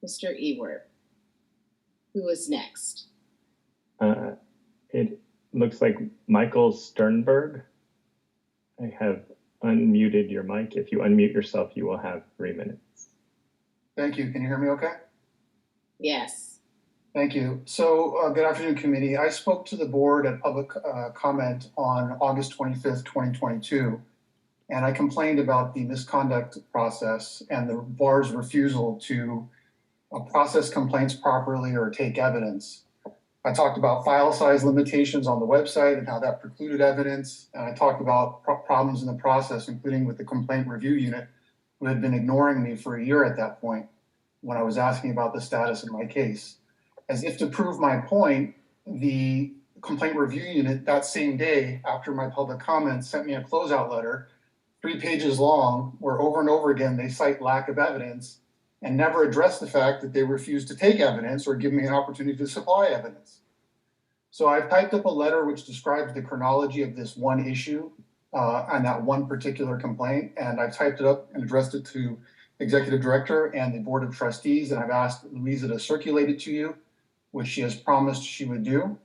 Mr. Ewert. Who is next? It looks like Michael Sternberg. I have unmuted your mic. If you unmute yourself, you will have 3 minutes. Thank you. Can you hear me okay? Yes. Thank you. So good afternoon, committee. I spoke to the board at public comment on August 25th, 2022, and I complained about the misconduct process and the bar's refusal to process complaints properly or take evidence. I talked about file size limitations on the website and how that precluded evidence. And I talked about problems in the process, including with the complaint review unit, who had been ignoring me for a year at that point when I was asking about the status of my case. As if to prove my point, the complaint review unit that same day after my public comments sent me a closeout letter, 3 pages long, where over and over again they cite lack of evidence and never address the fact that they refused to take evidence or give me an opportunity to supply evidence. So I've typed up a letter which describes the chronology of this one issue on that one particular complaint, and I've typed it up and addressed it to Executive Director and the Board of Trustees, and I've asked Louisa to circulate it to you, which she has promised she would do.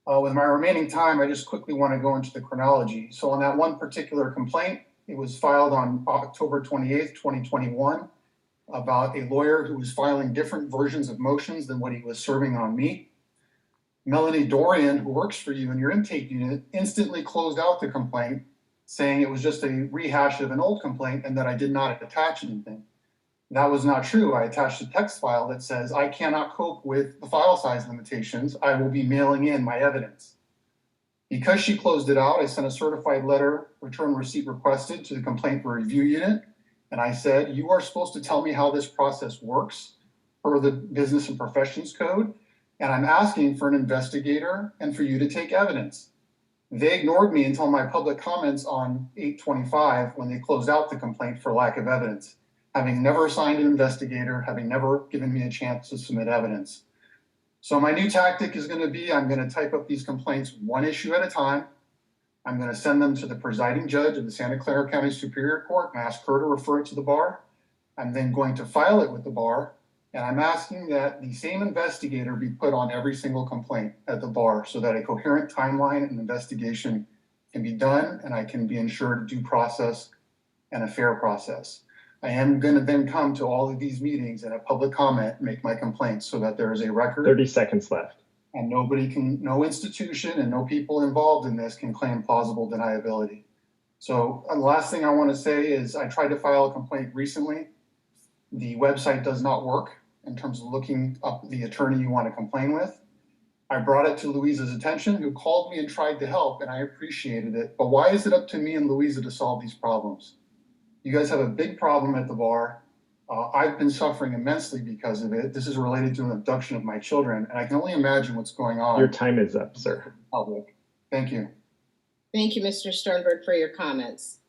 With my remaining time, I just quickly want to go into the chronology. So on that one particular complaint, it was filed on October 28th, 2021, about a lawyer who was filing different versions of motions than what he was serving on me. Melanie Dorian, who works for you in your intake unit, instantly closed out the complaint, saying it was just a rehash of an old complaint and that I did not attach anything. That was not true. I attached a text file that says, I cannot cope with the file size limitations. I will be mailing in my evidence. Because she closed it out, I sent a certified letter, return receipt requested, to the complaint review unit. And I said, you are supposed to tell me how this process works per the Business and Professions Code. And I'm asking for an investigator and for you to take evidence. They ignored me until my public comments on 8/25 when they closed out the complaint for lack of evidence, having never assigned an investigator, having never given me a chance to submit evidence. So my new tactic is going to be, I'm going to type up these complaints one issue at a time. I'm going to send them to the presiding judge of the Santa Clara County Superior Court and ask her to refer it to the bar. I'm then going to file it with the bar, and I'm asking that the same investigator be put on every single complaint at the bar so that a coherent timeline and investigation can be done and I can be ensured due process and a fair process. I am going to then come to all of these meetings and a public comment, make my complaints so that there is a record. 30 seconds left. And no institution and no people involved in this can claim plausible deniability. So the last thing I want to say is I tried to file a complaint recently. The website does not work in terms of looking up the attorney you want to complain with. I brought it to Louisa's attention, who called me and tried to help, and I appreciated it. But why is it up to me and Louisa to solve these problems? You guys have a big problem at the bar. I've been suffering immensely because of it. This is related to an abduction of my children, and I can only imagine what's going on. Your time is up, sir. Public. Thank you. Thank you, Mr. Sternberg, for your comments.